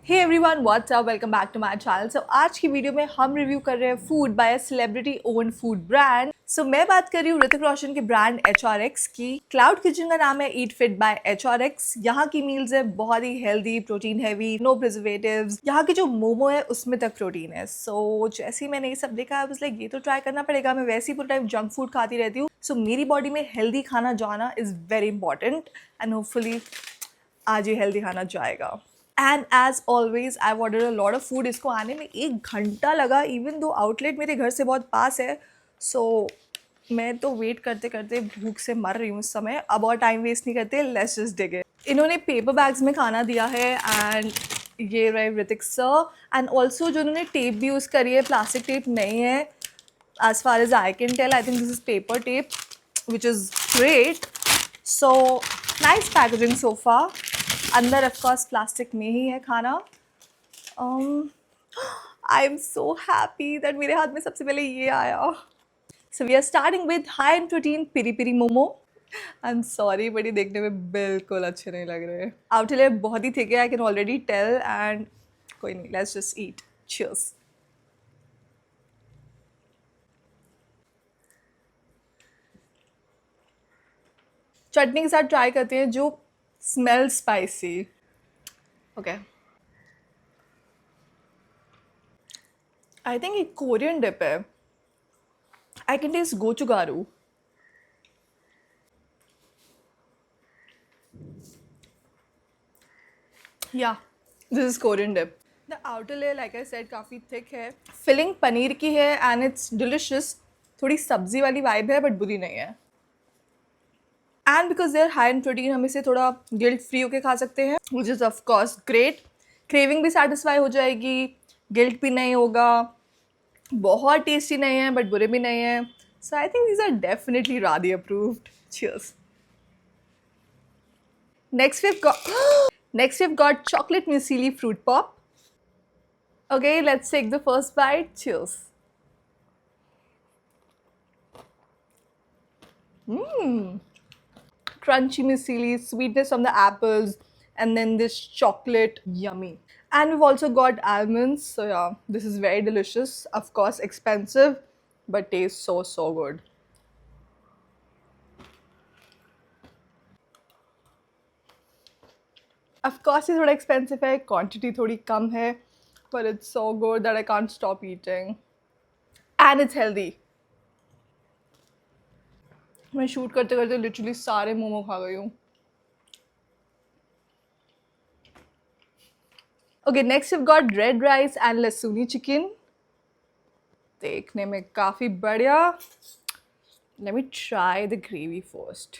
Hey everyone what's up welcome back to my channel. So आज की video में हम रिव्यू कर रहे हैं food by a celebrity own food brand. So मैं बात कर रही हूँ ऋतिक रोशन के ब्रांड HRX की। क्लाउड किचन का नाम है ईट फिट बाय HRX। यहाँ की मील्स है बहुत ही healthy, protein heavy, no preservatives. यहाँ की जो मोमो है उसमें तक प्रोटीन है। सो जैसे ही मैंने ये सब देखा, आई वाज लाइक ये तो ट्राई करना पड़ेगा। मैं वैसे ही पूरा टाइम जंक फूड खाती रहती हूँ, सो मेरी बॉडी में हेल्दी खाना जाना is very important and hopefully आज ये हेल्दी खाना जाएगा। And as always I order a lot of food. इसको आने में 1 घंटा लगा, इवन दो आउटलेट मेरे घर से बहुत पास है। सो मैं तो वेट करते करते भूख से मर रही हूँ इस समय। अब और टाइम वेस्ट नहीं करते, लेट्स जस्ट डिग इट। इन्होंने पेपर बैग्स में खाना दिया है एंड ये रहे ऋतिक सर। एंड ऑल्सो जो उन्होंने टेप भी यूज़ करी है, प्लास्टिक टेप नहीं है as far as I can tell. I think this is paper tape, which is great. So nice packaging so far. अंदर of course plastic में ही है खाना. I am so happy that मेरे हाथ में सबसे पहले ये आया. So we are starting with high in protein piri piri momo. I'm sorry but ये देखने में बिल्कुल अच्छे नहीं लग रहे. आउटर लेयर बहुत ही थिक है, I can already tell, and कोई नहीं, let's just eat. Cheers. चटनी के साथ ट्राई करते हैं जो smell spicy. Okay, I think ये कोरियन डिप है. I can taste gochugaru. Yeah this is Korean dip. The outer layer like I said काफ़ी थिक है. फिलिंग पनीर की है एंड इट्स डिलिशियस. थोड़ी सब्जी वाली वाइब है बट बुरी नहीं है. And because they are high in protein, हम इसे थोड़ा गिल्ट फ्री होके खा सकते हैं, which is of course great. Craving भी सेटिस्फाई हो जाएगी, गिल्ट भी नहीं होगा. बहुत टेस्टी नहीं है बट बुरे भी नहीं है. So I think these are definitely rather approved. Cheers. Next we've got chocolate muesli fruit pop. Okay, let's take the first bite. Cheers. Crunchy muesli, sweetness from the apples, and then this chocolate, yummy. And we've also got almonds. So yeah, this is very delicious. Of course, expensive, but tastes so good. Of course, ये थोड़ा expensive है, quantity थोड़ी कम है, but it's so good that I can't stop eating. And it's healthy. मैं shoot करते करते literally सारे मोमो खा गई हूँ. Okay, next we've got red rice and लहसुनी चिकन. देखने में काफ़ी बढ़िया. Let me try the gravy first.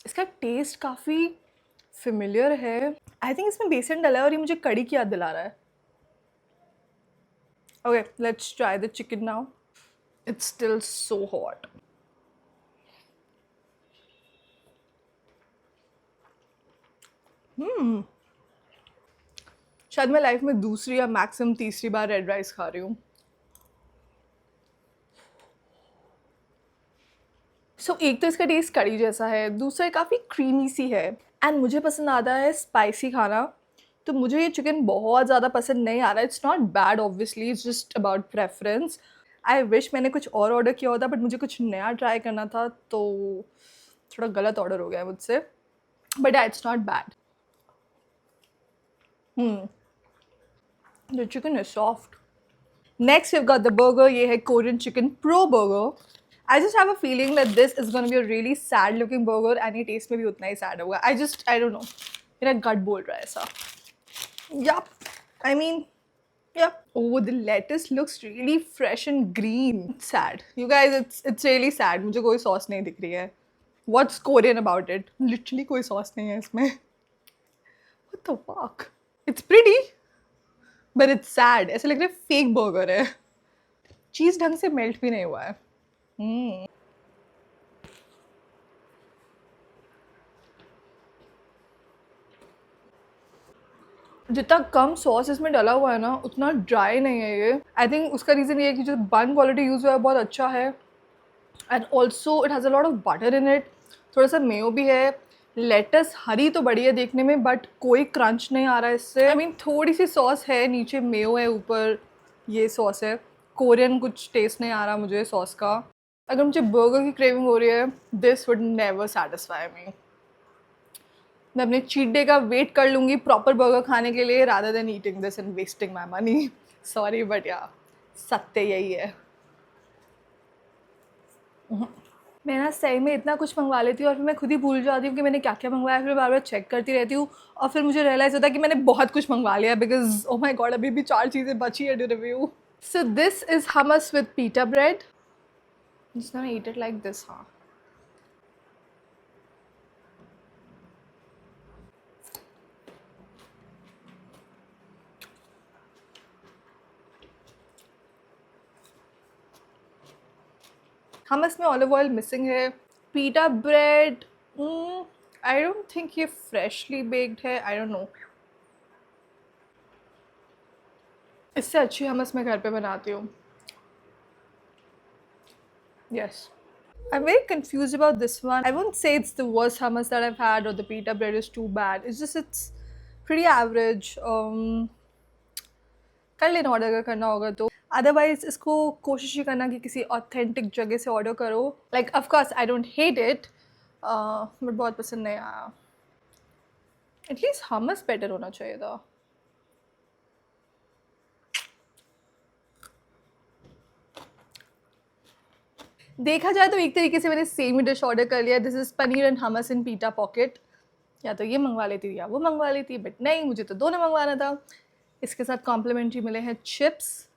इसका टेस्ट काफ़ी फेमिलियर है. आई थिंक इसमें बेसन डला है और ये मुझे कड़ी की याद दिला रहा है. Okay, let's try the chicken now. It's still so hot. शायद मैं लाइफ में दूसरी या मैक्सिमम तीसरी बार रेड राइस खा रही हूँ. सो एक तो इसका टेस्ट कड़ी जैसा है, दूसरा काफ़ी क्रीमी सी है. एंड मुझे पसंद आता है स्पाइसी खाना, तो मुझे ये चिकन बहुत ज़्यादा पसंद नहीं आ रहा. It's not bad obviously, it's just about preference. I wish मैंने कुछ और ऑर्डर किया होता, बट मुझे कुछ नया ट्राई करना था, तो थोड़ा गलत ऑर्डर हो गया मुझसे. But it's not bad. The chicken is soft. Next we've got the burger. ये है Korean chicken pro burger. I just have a feeling that this is going to be a really sad looking burger and ये taste में भी उतना ही sad होगा. I don't know. मेरा gut बोल रहा है ऐसा. Yup. I mean, yep. Oh, the lettuce looks really fresh and green. It's sad. You guys, it's really sad. मुझे कोई sauce नहीं दिख रही है. What's Korean about it? Literally कोई sauce नहीं है इसमें. What the fuck? It's pretty, but it's sad. ऐसा लग रहा है fake burger है. चीज़ ढंग से मेल्ट भी नहीं हुआ है. जितना कम सॉस इसमें डला हुआ है ना, उतना ड्राई नहीं है ये. आई थिंक उसका रीज़न ये है कि जो बन क्वालिटी यूज़ हुआ है बहुत अच्छा है. And also it has a lot of butter in it. थोड़ा सा मेयो भी है. लेटस हरी तो बड़ी है देखने में, बट कोई क्रंच नहीं आ रहा है इससे। आई मीन थोड़ी सी सॉस है, नीचे मेयो है, ऊपर ये सॉस है। कोरियन कुछ टेस्ट नहीं आ रहा मुझे सॉस का। अगर मुझे बर्गर की क्रेविंग हो रही है, दिस वुड नेवर सैटिस्फाई मी। मैं अपने चीट डे का वेट कर लूँगी प्रॉपर बर्गर खाने के लिए, rather than eating this and wasting my money. Sorry but या सत्य यही है। मैं ना सही में इतना कुछ मंगवा लेती हूँ और फिर मैं खुद ही भूल जाती हूँ कि मैंने क्या क्या मंगवाया, फिर बार बार चेक करती रहती हूँ और फिर मुझे रियलाइज़ होता है कि मैंने बहुत कुछ मंगवा लिया, बिकॉज ओ माय गॉड अभी भी 4 चीज़ें बची है to review. So this is hummus with pita bread. Just gonna eat it like this, हाँ। हमस में ऑलिव ऑयल मिसिंग है। पीटा ब्रेड आई डोंट थिंक ये फ्रेशली बेक्ड है, आई डोंट नो। इससे अच्छी हमस मैं घर पे बनाती हूँ। Yes. I'm very confused about this one. I won't say it's the worst hummus that I've had or the pita bread is too bad. It's just it's pretty average. कर लेना order अगर करना होगा तो। अदरवाइज इसको कोशिश ही करना कि किसी ऑथेंटिक जगह से ऑर्डर करो। Like of course I don't hate it, but बहुत पसंद नहीं आया। एटलीस्ट हमस बेटर होना चाहिए था। देखा जाए तो एक तरीके से मैंने सेम ही डिश ऑर्डर कर लिया। दिस इज़ पनीर एंड हमस इन पीटा पॉकेट। या तो ये मंगवा लेती या वो मंगवा लेती, बट नहीं, मुझे तो दोनों मंगवाना था। इसके साथ कॉम्प्लीमेंट्री मिले हैं chips.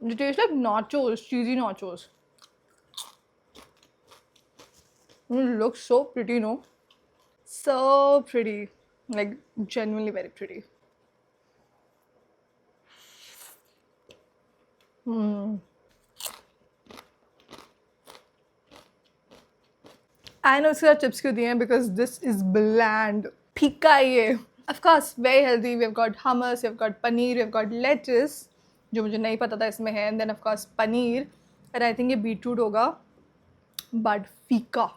It tastes like nachos, cheesy nachos. It looks so pretty, no? So pretty, like genuinely very pretty. I know इसके साथ चिप्स क्यों दिए हैं, because this is bland. फीका है ये। Of course, very healthy. We've got hummus, we've got paneer, we've got lettuce, जो मुझे नहीं पता था इसमें है, and then of course paneer, and I think ये बीटरूट होगा, but फीका।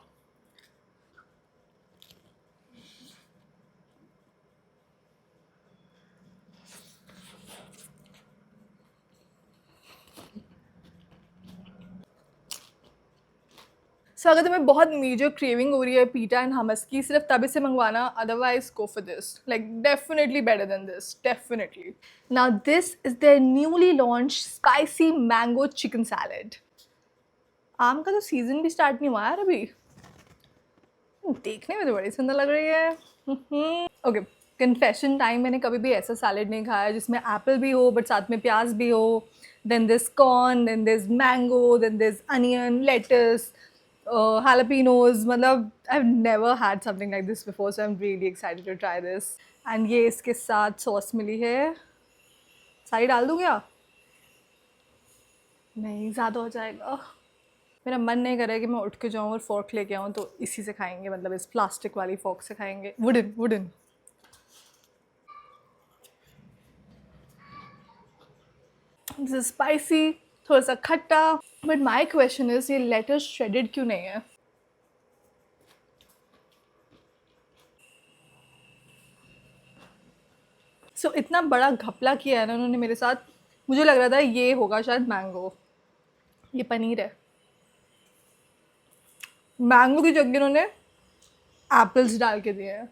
सो अगर तुम्हें बहुत मेजर क्रेविंग हो रही है पीटा एंड हमस की, सिर्फ तभी से मंगवाना, otherwise go for this. Like definitely better than this, definitely. Now this is their newly launch spicy mango chicken salad. आम का तो सीजन भी स्टार्ट नहीं हुआ यार अभी। देखने में तो बड़ी सुंदर लग रही है। Okay, confession time. मैंने कभी भी ऐसा सैलेड नहीं खाया जिसमें एप्पल भी हो बट साथ में प्याज भी हो, then this corn, then this mango, then this onion, lettuce, jalapenos. मतलब I've never had something like this before, so I'm really excited to try this. And ये इसके साथ सॉस मिली है। सारी डाल दूँ क्या? नहीं, ज़्यादा हो जाएगा। मेरा मन नहीं कर रहा है कि मैं उठ के जाऊँ और फोर्क लेके आऊँ, तो इसी से खाएंगे, मतलब इस प्लास्टिक वाली फोर्क से खाएंगे। वुडन। दिस इज स्पाइसी, थोड़ा सा खट्टा, बट माई क्वेश्चन इज ये लेटस श्रेडेड क्यों नहीं है? सो इतना बड़ा घपला किया है ना उन्होंने मेरे साथ। मुझे लग रहा था ये होगा शायद मैंगो, ये पनीर है। मैंगो की जगह इन्होंने एप्पल्स डाल के दिए हैं।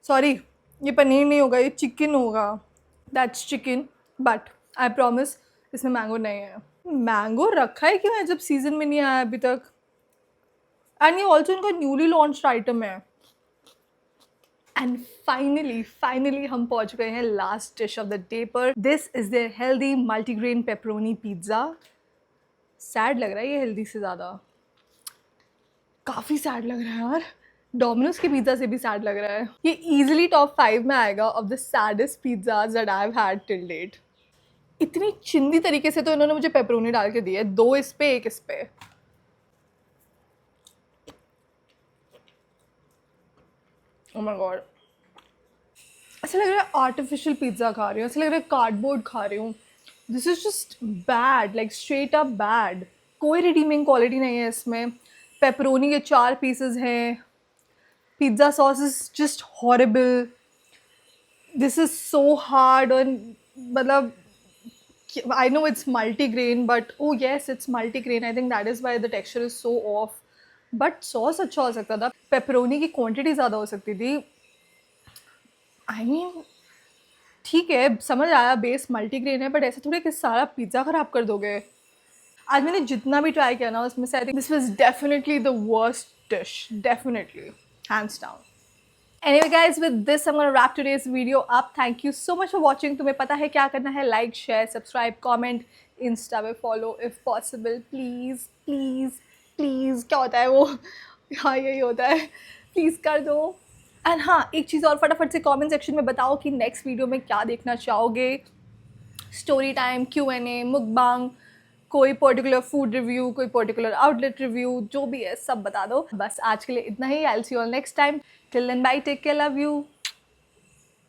सॉरी, ये पनीर नहीं होगा, ये चिकन होगा। That's chicken, but I promise इसमें मैंगो नहीं है। मैंगो रखा है क्यों है जब सीजन में नहीं आया अभी तक? एंड ये ऑल्सो इनका न्यूली लॉन्च्ड आइटम है। एंड फाइनली हम पहुंच गए हैं last dish of the day पर। This is their healthy multigrain pepperoni pizza. Sad लग रहा है ये हेल्दी से ज़्यादा, काफ़ी सैड लग रहा है यार। डोमिनोज के पिज़्ज़ा से भी सैड लग रहा है। ये इजीली टॉप 5 में आएगा of the saddest pizzas that I have had till date. इतनी चिंदी तरीके से तो इन्होंने मुझे पेपरोनी डाल के दी है, 2 इस पे 1 इस पे। ओह माय गॉड, ऐसा लग रहा है आर्टिफिशियल पिज़्ज़ा खा रही हूँ, ऐसा लग रहा है कार्डबोर्ड खा रही हूँ। This is just bad, like straight up bad. कोई रिडीमिंग क्वालिटी नहीं है इसमें. पेपरोनी के 4 पीसेस हैं. Pizza sauce is just horrible. This is so hard. और मतलब I know it's multigrain, but oh yes, it's multigrain. I think that is why the texture is so off. But sauce अच्छा हो सकता था. Pepperoni की quantity ज़्यादा हो सकती थी. आई मीन ठीक है, समझ आया बेस मल्टीग्रेन है, बट ऐसे थोड़े कि सारा पिज़्ज़ा ख़राब कर दोगे. आज मैंने जितना भी ट्राई किया ना उसमें से I think this was definitely the worst dish. Definitely, hands down. Anyway guys, with this I'm gonna wrap today's video up. Thank you so much for watching. तुम्हें पता है क्या करना है? Like, share, subscribe, comment, insta पे follow if possible. Please please please. क्या होता है वो? हाँ यही होता है. प्लीज़ कर दो. एंड हाँ, एक चीज़ और, फटाफट से कमेंट सेक्शन में बताओ कि नेक्स्ट वीडियो में क्या देखना चाहोगे. स्टोरी टाइम, Q&A, मुकबांग, कोई पर्टिकुलर फूड रिव्यू, कोई पर्टिकुलर आउटलेट रिव्यू, जो भी है सब बता दो. बस आज के लिए इतना ही. I will see you all next time. Till then bye, take care, love you.